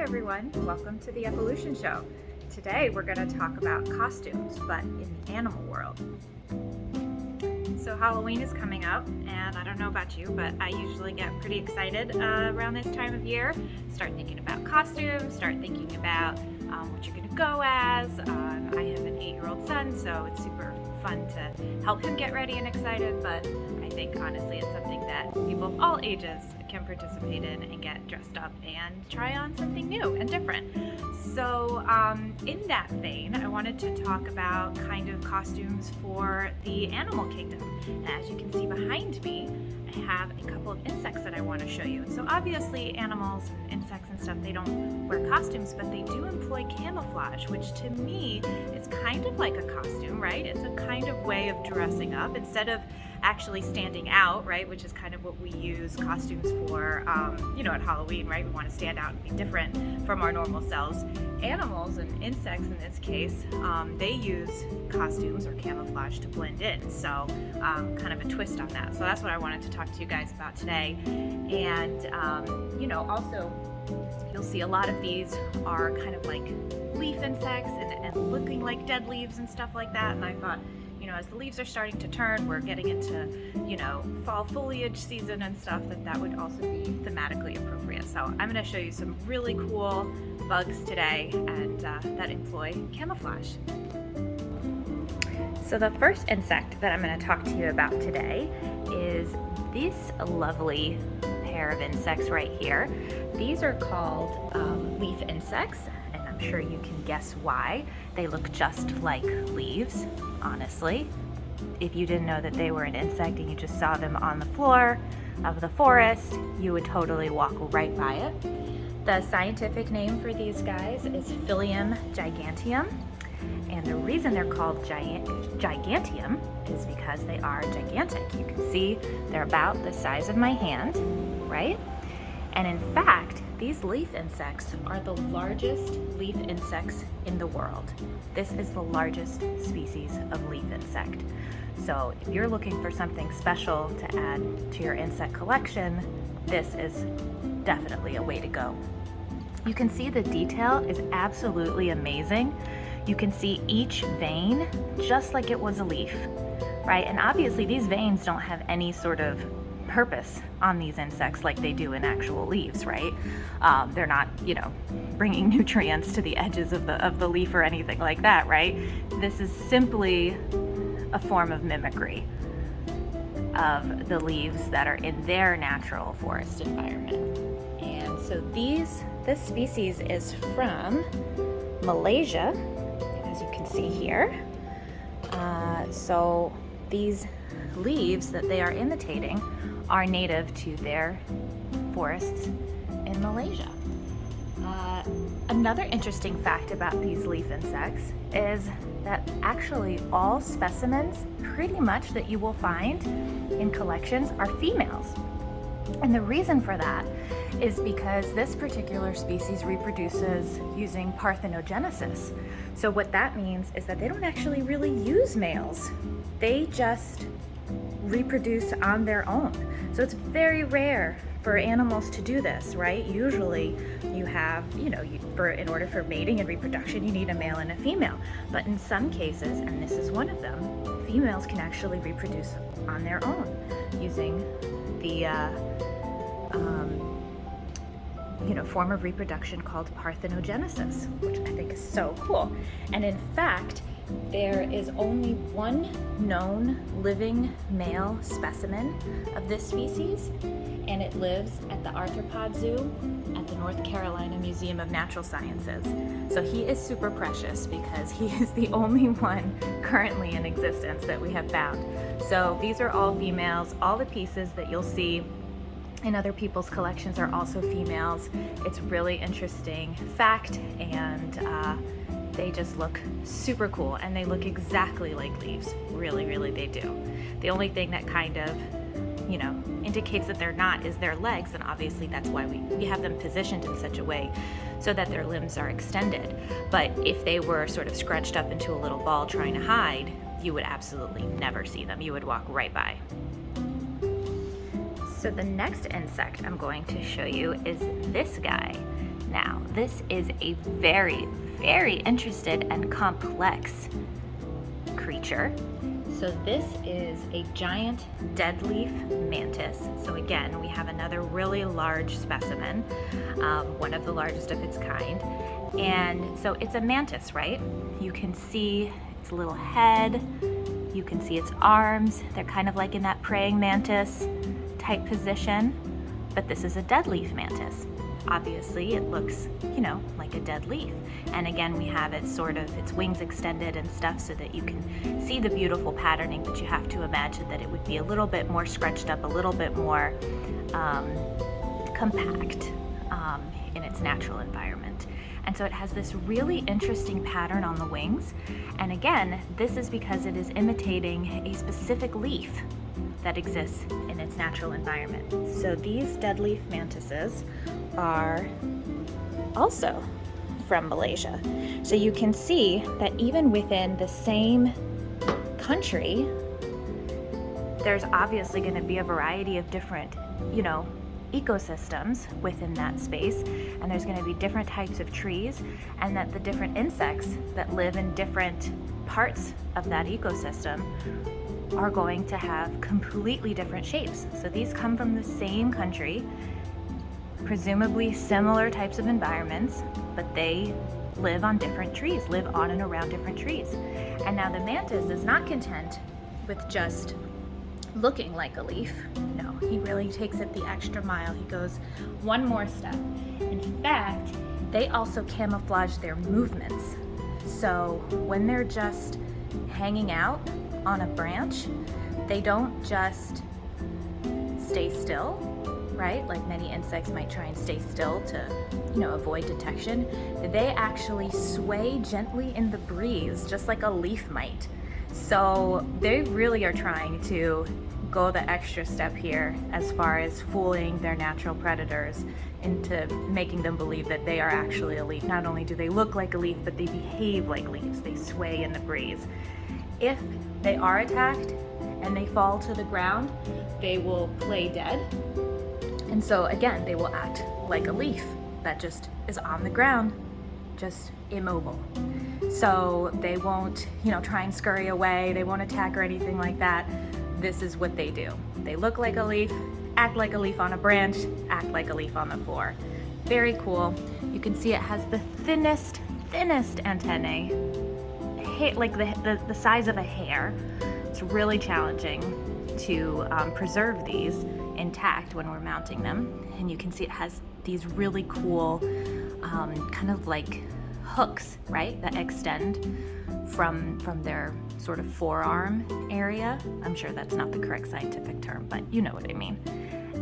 everyone, welcome to the Evolution Show. Today we're going to talk about costumes, but in the animal world. So Halloween is coming up, and I don't know about you, but I usually get pretty excited around this time of year. Start thinking about costumes, start thinking about what you're going to go as. I have an 8-year-old son, so it's super fun to help him get ready and excited, but I think honestly it's something that people of all ages can participate in and get dressed up and try on something new and different. So in that vein, I wanted to talk about kind of costumes for the animal kingdom. And as you can see behind me, I have a couple of insects that I want to show you. So obviously animals, insects and stuff, they don't wear costumes, but they do employ camouflage, which to me is kind of like a costume, right? It's a kind of way of dressing up instead of actually standing out, right? Which is kind of what we use costumes for, at Halloween, right? We want to stand out and be different from our normal selves. Animals and insects in this case, they use costumes or camouflage to blend in. So kind of a twist on that. So that's what I wanted to talk to you guys about today. And, also you'll see a lot of these are kind of like leaf insects and looking like dead leaves and stuff like that. And I thought, as the leaves are starting to turn, we're getting into, fall foliage season and stuff, that would also be thematically appropriate. So I'm going to show you some really cool bugs today and that employ camouflage. So the first insect that I'm going to talk to you about today is this lovely pair of insects right here. These are called leaf insects, and I'm sure you can guess why. They look just like leaves, honestly. If you didn't know that they were an insect and you just saw them on the floor of the forest, you would totally walk right by it. The scientific name for these guys is Violin Giganteum, and the reason they're called giganteum is because they are gigantic. You can see they're about the size of my hand, right? And in fact, these leaf insects are the largest leaf insects in the world. This is the largest species of leaf insect. So if you're looking for something special to add to your insect collection, this is definitely a way to go. You can see the detail is absolutely amazing. You can see each vein just like it was a leaf, right? And obviously these veins don't have any sort of purpose on these insects like they do in actual leaves, right? They're not, bringing nutrients to the edges of the leaf or anything like that, right? This is simply a form of mimicry of the leaves that are in their natural forest environment. And so this species is from Malaysia, as you can see here. So these leaves that they are imitating are native to their forests in Malaysia. Another interesting fact about these leaf insects is that actually all specimens pretty much that you will find in collections are females. And the reason for that is because this particular species reproduces using parthenogenesis. So what that means is that they don't actually really use males. They just reproduce on their own. So it's very rare for animals to do this, right? Usually you have, in order for mating and reproduction, you need a male and a female. But in some cases, and this is one of them, females can actually reproduce on their own using the form of reproduction called parthenogenesis, which I think is so cool. And in fact, there is only one known living male specimen of this species, and it lives at the Arthropod Zoo at the North Carolina Museum of Natural Sciences. So he is super precious because he is the only one currently in existence that we have found. So these are all females. All the pieces that you'll see in other people's collections are also females. It's really interesting fact, and they just look super cool, and they look exactly like leaves. Really, really they do. The only thing that kind of, indicates that they're not is their legs, and obviously that's why we have them positioned in such a way so that their limbs are extended. But if they were sort of scrunched up into a little ball trying to hide, you would absolutely never see them. You would walk right by. So the next insect I'm going to show you is this guy. Now, this is a very, very interested and complex creature. So this is a giant deadleaf mantis. So again, we have another really large specimen, one of the largest of its kind. And so it's a mantis, right? You can see its little head, you can see its arms. They're kind of like in that praying mantis type position, but this is a deadleaf mantis. Obviously, it looks, like a dead leaf. And again, we have it sort of, its wings extended and stuff so that you can see the beautiful patterning, but you have to imagine that it would be a little bit more scrunched up, a little bit more compact in its natural environment. And so it has this really interesting pattern on the wings. And again, this is because it is imitating a specific leaf that exists in its natural environment. So these deadleaf mantises are also from Malaysia. So you can see that even within the same country, there's obviously going to be a variety of different, ecosystems within that space, and there's going to be different types of trees, and that the different insects that live in different parts of that ecosystem are going to have completely different shapes. So these come from the same country, presumably similar types of environments, but they live on different trees, live on and around different trees. And now the mantis is not content with just looking like a leaf. No, he really takes it the extra mile. He goes one more step. In fact, they also camouflage their movements. So when they're just hanging out on a branch, they don't just stay still, right? Like many insects might try and stay still to, avoid detection. They actually sway gently in the breeze, just like a leaf might. So they really are trying to go the extra step here as far as fooling their natural predators into making them believe that they are actually a leaf. Not only do they look like a leaf, but they behave like leaves. They sway in the breeze. If they are attacked and they fall to the ground, they will play dead. And so again, they will act like a leaf that just is on the ground, just immobile. So they won't, try and scurry away. They won't attack or anything like that. This is what they do. They look like a leaf, act like a leaf on a branch, act like a leaf on the floor. Very cool. You can see it has the thinnest antennae, like the size of a hair. It's really challenging to preserve these intact when we're mounting them. And you can see it has these really cool kind of like hooks, right, that extend from their sort of forearm area. I'm sure that's not the correct scientific term, but you know what I mean.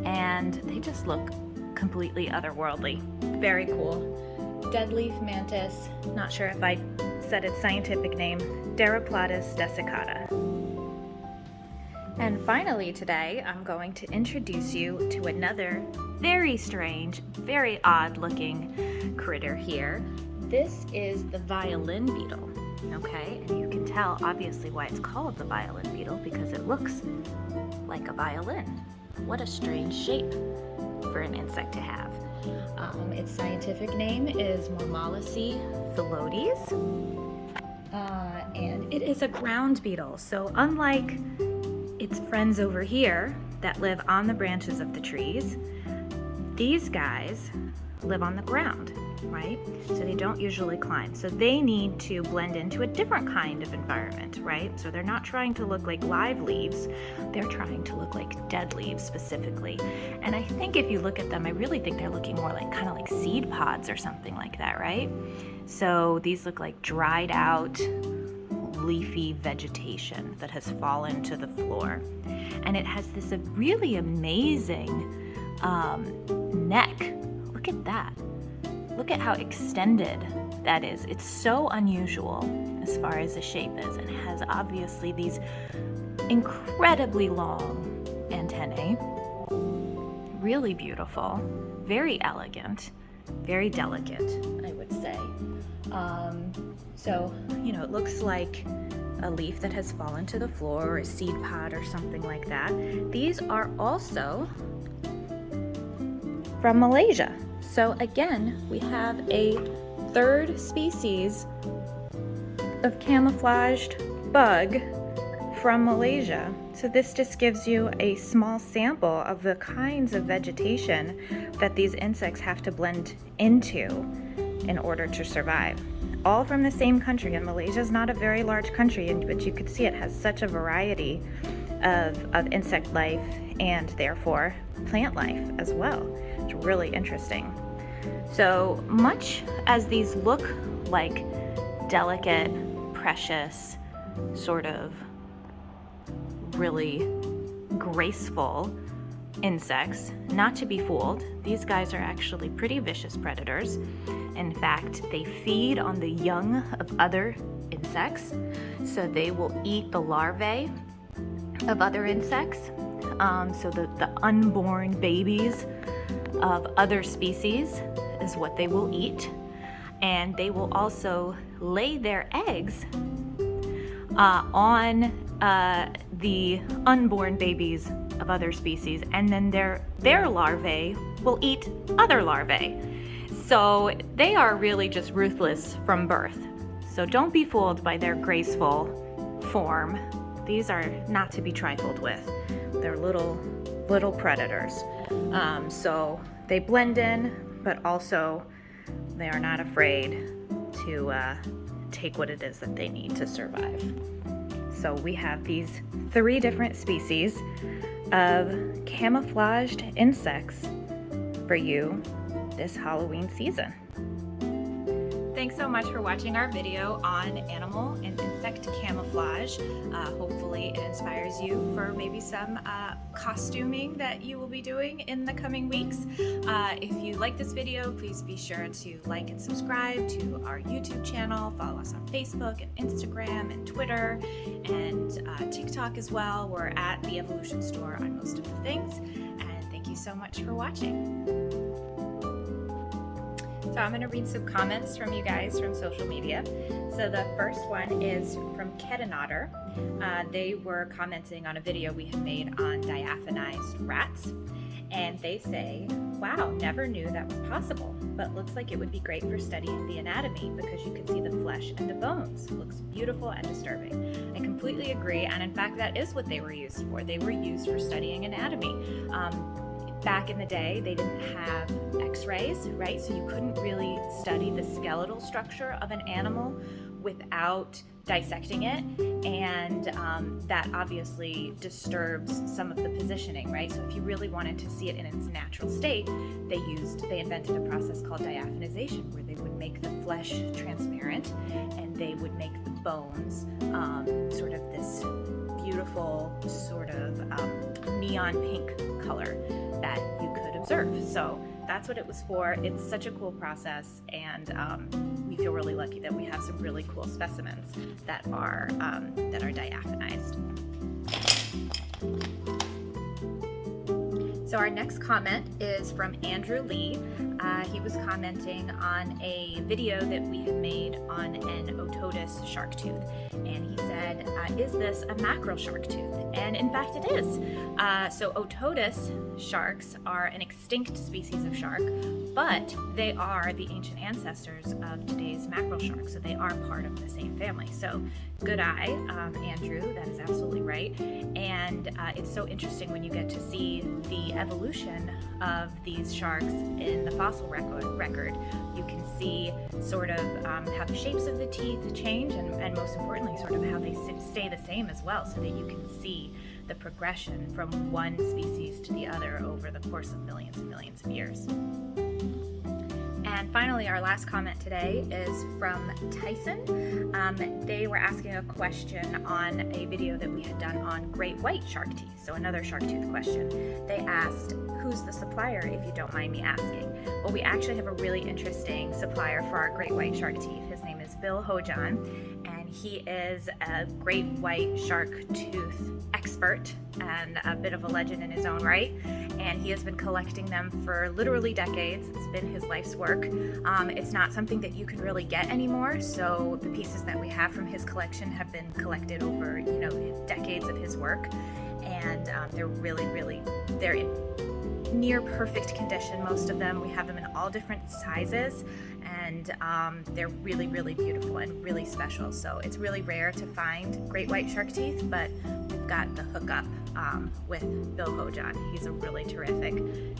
And they just look completely otherworldly. Very cool. Deadleaf mantis, not sure if I said its scientific name, Deraplatus desiccata. And finally today, I'm going to introduce you to another very strange, very odd looking critter here. This is the violin beetle, okay? And you can tell obviously why it's called the violin beetle, because it looks like a violin. What a strange shape for an insect to have. Its scientific name is Mormalaceae phyllodes, and it is a ground beetle. So unlike its friends over here that live on the branches of the trees, these guys live on the ground, right? So they don't usually climb. So they need to blend into a different kind of environment, right? So they're not trying to look like live leaves, they're trying to look like dead leaves specifically. And I think if you look at them, I really think they're looking more like kind of like seed pods or something like that, right? So these look like dried out leafy vegetation that has fallen to the floor. And it has this really amazing neck. Look at that. Look at how extended that is. It's so unusual as far as the shape is, and it has obviously these incredibly long antennae. Really beautiful, very elegant, very delicate, I would say. So, it looks like a leaf that has fallen to the floor, or a seed pod or something like that. These are also from Malaysia. So again, we have a third species of camouflaged bug from Malaysia. So this just gives you a small sample of the kinds of vegetation that these insects have to blend into in order to survive. All from the same country, and Malaysia is not a very large country, but you could see it has such a variety of insect life and therefore plant life as well. It's really interesting. So much as these look like delicate, precious, sort of really graceful insects, not to be fooled, these guys are actually pretty vicious predators. In fact, they feed on the young of other insects, so they will eat the larvae of other insects, so the unborn babies of other species is what they will eat. And they will also lay their eggs on the unborn babies of other species, and then their larvae will eat other larvae. So they are really just ruthless from birth. So don't be fooled by their graceful form. These are not to be trifled with. They're little predators. So they blend in, but also they are not afraid to take what it is that they need to survive. So we have these 3 different species of camouflaged insects for you this Halloween season. Thanks so much for watching our video on animal and insect camouflage. Hopefully it inspires you for maybe some costuming that you will be doing in the coming weeks. If you like this video, please be sure to like and subscribe to our YouTube channel. Follow us on Facebook and Instagram and Twitter and TikTok as well. We're at The Evolution Store on most of the things. And thank you so much for watching. So I'm going to read some comments from you guys from social media. So the first one is from Kedenotter. They were commenting on a video we had made on diaphanized rats. And they say, wow, never knew that was possible, but looks like it would be great for studying the anatomy because you can see the flesh and the bones. Looks beautiful and disturbing. I completely agree, and in fact that is what they were used for. They were used for studying anatomy. Back in the day, they didn't have x-rays, right? So you couldn't really study the skeletal structure of an animal without dissecting it, and that obviously disturbs some of the positioning, right? So if you really wanted to see it in its natural state, they invented a process called diaphanization, where they would make the flesh transparent and they would make the bones sort of this beautiful sort of neon pink color that you could observe. So that's what it was for. It's such a cool process, and we feel really lucky that we have some really cool specimens that are diaphanized. So our next comment is from Andrew Lee. He was commenting on a video that we had made on an otodus shark tooth, and he said, is this a mackerel shark tooth? And in fact it is. So otodus sharks are an extinct species of shark, but they are the ancient ancestors of today's mackerel shark, so they are part of the same family. So good eye, Andrew, that is absolutely right. And it's so interesting when you get to see the evolution of these sharks in the fossil record. You can see sort of how the shapes of the teeth change, and most importantly, sort of how they stay the same as well, so that you can see the progression from one species to the other over the course of millions and millions of years. And finally, our last comment today is from Tyson. They were asking a question on a video that we had done on great white shark teeth, so another shark tooth question. They asked, who's the supplier, if you don't mind me asking? Well, we actually have a really interesting supplier for our great white shark teeth. His name is Bill Hojan, and he is a great white shark tooth expert and a bit of a legend in his own right. And he has been collecting them for literally decades. It's been his life's work. It's not something that you can really get anymore, so the pieces that we have from his collection have been collected over, decades of his work, and they're near perfect condition, most of them. We have them in all different sizes, and they're really, really beautiful and really special. So it's really rare to find great white shark teeth, but we've got the hookup with Bill Hojan. He's a really terrific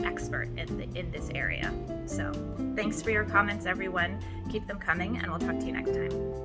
expert in this area. So thanks for your comments, everyone. Keep them coming, and we'll talk to you next time.